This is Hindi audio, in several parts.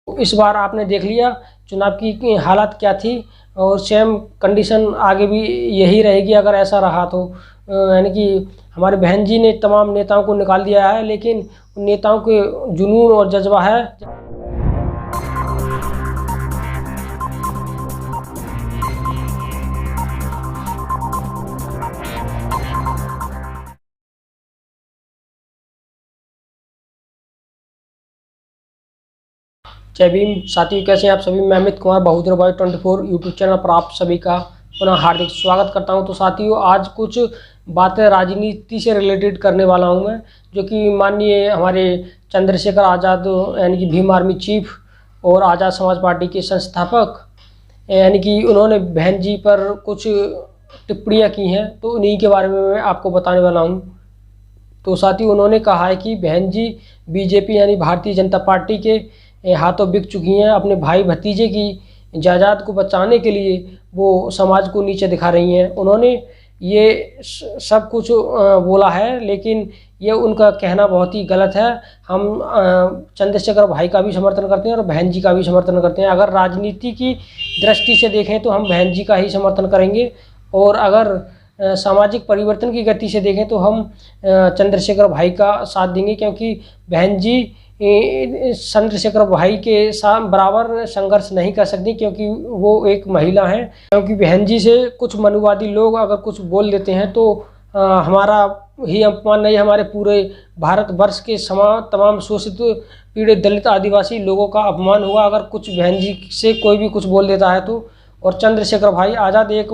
इस बार आपने देख लिया चुनाव की हालत क्या थी और सेम कंडीशन आगे भी यही रहेगी अगर ऐसा रहा तो। यानी कि हमारे बहन जी ने तमाम नेताओं को निकाल दिया है, लेकिन उन नेताओं के जुनून और जज्बा है। जय भीम साथियों, कैसे हैं आप सभी। मैं अमित कुमार बहादुर भाई 24 यूट्यूब चैनल पर आप सभी का पुनः हार्दिक स्वागत करता हूं। तो साथियों, आज कुछ बातें राजनीति से रिलेटेड करने वाला हूं मैं, जो कि माननीय हमारे चंद्रशेखर आज़ाद यानी कि भीम आर्मी चीफ और आज़ाद समाज पार्टी के संस्थापक यानी कि उन्होंने बहन जी पर कुछ टिप्पणियां की हैं, तो उन्हीं के बारे में मैं आपको बताने वाला हूं। तो साथियों, उन्होंने कहा है कि बहन जी बीजेपी यानी भारतीय जनता पार्टी के हाथों बिक चुकी हैं। अपने भाई भतीजे की जायदाद को बचाने के लिए वो समाज को नीचे दिखा रही हैं। उन्होंने ये सब कुछ बोला है, लेकिन ये उनका कहना बहुत ही गलत है। हम चंद्रशेखर भाई का भी समर्थन करते हैं और बहन जी का भी समर्थन करते हैं। अगर राजनीति की दृष्टि से देखें तो हम बहन जी का ही समर्थन करेंगे, और अगर सामाजिक परिवर्तन की गति से देखें तो हम चंद्रशेखर भाई का साथ देंगे, क्योंकि बहन जी चंद्रशेखर भाई के साथ बराबर संघर्ष नहीं कर सकती, क्योंकि वो एक महिला हैं। क्योंकि बहन जी से कुछ मनुवादी लोग अगर कुछ बोल देते हैं तो हमारा ही अपमान नहीं, हमारे पूरे भारतवर्ष के तमाम शोषित पीड़ित दलित आदिवासी लोगों का अपमान हुआ अगर कुछ बहन जी से कोई भी कुछ बोल देता है तो। और चंद्रशेखर भाई आज़ाद एक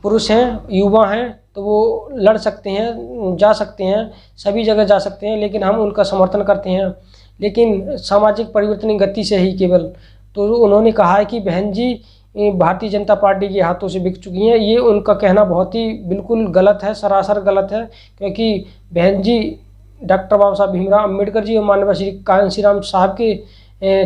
पुरुष हैं, युवा हैं, तो वो लड़ सकते हैं, जा सकते हैं, सभी जगह जा सकते हैं, लेकिन हम उनका समर्थन करते हैं, लेकिन सामाजिक परिवर्तन की गति से ही केवल। तो उन्होंने कहा है कि बहन जी भारतीय जनता पार्टी के हाथों से बिक चुकी हैं। ये उनका कहना बहुत ही बिल्कुल गलत है, सरासर गलत है, क्योंकि बहन जी डॉक्टर बाबा साहब भीमराव अम्बेडकर जी और माननीय श्री कांशीराम साहब के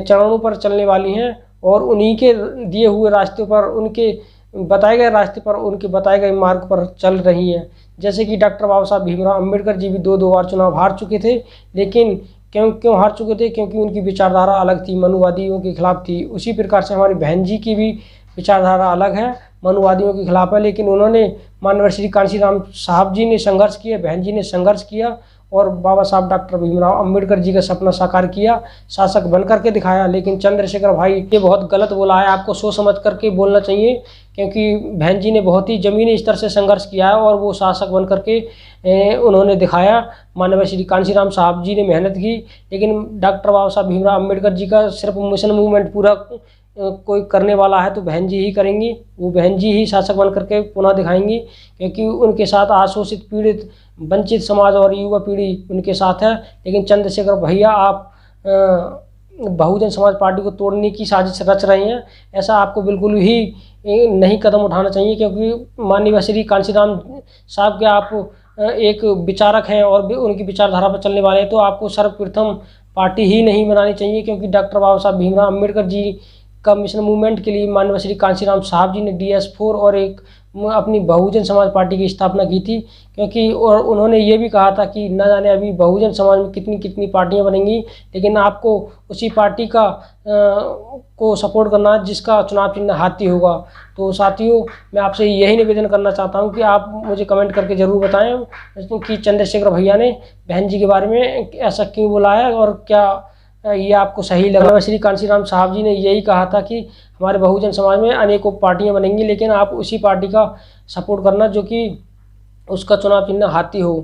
चरणों पर चलने वाली हैं, और उन्हीं के दिए हुए रास्ते पर, उनके बताए गए रास्ते पर, उनके बताए गए मार्ग पर चल रही हैं। जैसे कि डॉक्टर बाबा साहब भीमराव अम्बेडकर जी भी दो बार चुनाव हार चुके थे, लेकिन क्यों हार चुके थे? क्योंकि उनकी विचारधारा अलग थी, मनुवादियों के खिलाफ थी। उसी प्रकार से हमारी बहन जी की भी विचारधारा अलग है, मनुवादियों के खिलाफ है, लेकिन उन्होंने माननीय श्री कांशीराम साहब जी ने संघर्ष किया, बहन जी ने संघर्ष किया, और बाबा साहब डॉक्टर भीमराव अम्बेडकर जी का सपना साकार किया, शासक बन करके दिखाया। लेकिन चंद्रशेखर भाई ये बहुत गलत बोला है, आपको सोच समझ करके बोलना चाहिए, क्योंकि बहन जी ने बहुत ही ज़मीनी स्तर से संघर्ष किया है और वो शासक बन करके उन्होंने दिखाया। माननीय श्री कांशीराम साहब जी ने मेहनत की, लेकिन डॉक्टर बाबा साहब भीमराव अम्बेडकर जी का सिर्फ मिशन मूवमेंट पूरा कोई करने वाला है तो बहन जी ही करेंगी। वो बहन जी ही शासक बन करके पुनः दिखाएंगी, क्योंकि उनके साथ आशोषित पीड़ित वंचित समाज और युवा पीढ़ी उनके साथ है। लेकिन चंद्रशेखर भैया, आप बहुजन समाज पार्टी को तोड़ने की साजिश रच रहे हैं। ऐसा आपको बिल्कुल ही नहीं कदम उठाना चाहिए, क्योंकि माननीय श्री कांशीराम साहब के आप एक विचारक हैं और उनकी विचारधारा पर चलने वाले हैं, तो आपको सर्वप्रथम पार्टी ही नहीं बनानी चाहिए, क्योंकि डॉक्टर बाबा साहब भीमराव अम्बेडकर जी का मिशन मूवमेंट के लिए माननीय श्री कांशीराम साहब जी ने DS4 और एक अपनी बहुजन समाज पार्टी की स्थापना की थी। क्योंकि और उन्होंने ये भी कहा था कि न जाने अभी बहुजन समाज में कितनी कितनी पार्टियां बनेंगी, लेकिन आपको उसी पार्टी का को सपोर्ट करना है जिसका चुनाव चिन्ह हाथी होगा। तो साथियों, मैं आपसे यही निवेदन करना चाहता हूं कि आप मुझे कमेंट करके ज़रूर बताएं कि चंद्रशेखर भैया ने बहन जी के बारे में ऐसा क्यों बोला है और क्या ये आपको सही लगा। श्री कांशीराम साहब जी ने यही कहा था कि हमारे बहुजन समाज में अनेकों पार्टियां बनेंगी, लेकिन आप उसी पार्टी का सपोर्ट करना जो कि उसका चुनाव चिन्ह हाथी हो।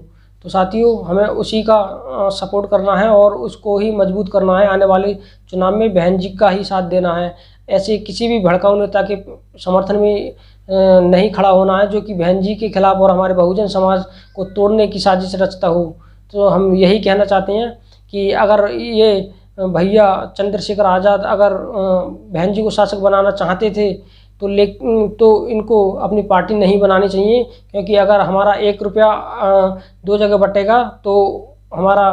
तो साथियों, हमें उसी का सपोर्ट करना है और उसको ही मजबूत करना है। आने वाले चुनाव में बहन जी का ही साथ देना है। ऐसे किसी भी भड़काऊ नेता के समर्थन में नहीं खड़ा होना है जो कि बहन जी के खिलाफ और हमारे बहुजन समाज को तोड़ने की साजिश रचता हो। तो हम यही कहना चाहते हैं कि अगर ये भैया चंद्रशेखर आज़ाद अगर बहन जी को शासक बनाना चाहते थे तो इनको अपनी पार्टी नहीं बनानी चाहिए, क्योंकि अगर हमारा 1 रुपया 2 जगह बटेगा तो हमारा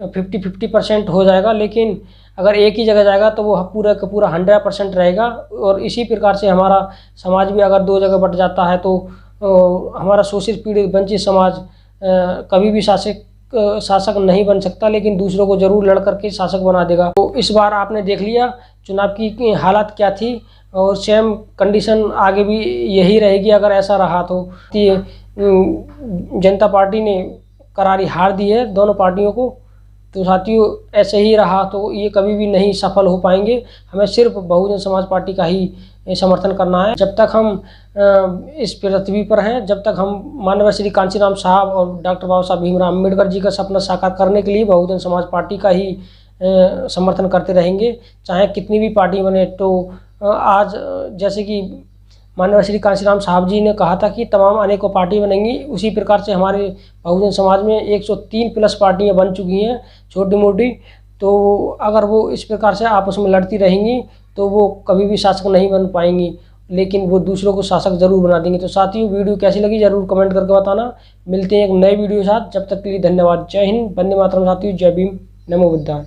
50-50% हो जाएगा, लेकिन अगर एक ही जगह जाएगा तो वो पूरा का पूरा 100% रहेगा। और इसी प्रकार से हमारा समाज भी अगर 2 जगह बट जाता है तो हमारा शोषित पीड़ित वंचित समाज कभी भी शासक नहीं बन सकता, लेकिन दूसरों को जरूर लड़ करके शासक बना देगा। तो इस बार आपने देख लिया चुनाव की हालत क्या थी और सेम कंडीशन आगे भी यही रहेगी अगर ऐसा रहा तो। जनता पार्टी ने करारी हार दी है दोनों पार्टियों को, तो साथियों ऐसे ही रहा तो ये कभी भी नहीं सफल हो पाएंगे। हमें सिर्फ बहुजन समाज पार्टी का ही समर्थन करना है। जब तक हम इस पृथ्वी पर हैं, जब तक हम माननीय श्री कांशीराम साहब और डॉक्टर बाबा साहब भीमराव अम्बेडकर जी का सपना साकार करने के लिए बहुजन समाज पार्टी का ही समर्थन करते रहेंगे, चाहे कितनी भी पार्टी बने। तो आज जैसे कि माननीय श्री कांशीराम साहब जी ने कहा था कि तमाम अनेकों पार्टी बनेंगी, उसी प्रकार से हमारे बहुजन समाज में 103 प्लस पार्टियां बन चुकी हैं छोटी मोटी। तो अगर वो इस प्रकार से आपस में लड़ती रहेंगी तो वो कभी भी शासक नहीं बन पाएंगी, लेकिन वो दूसरों को शासक जरूर बना देंगे। तो साथियों वीडियो कैसी लगी जरूर कमेंट करके बताना। मिलते हैं एक नए वीडियो के साथ, जब तक के लिए धन्यवाद। जय हिंद, वंदे मातरम साथियों, जय भीम, नमो बुद्धाय।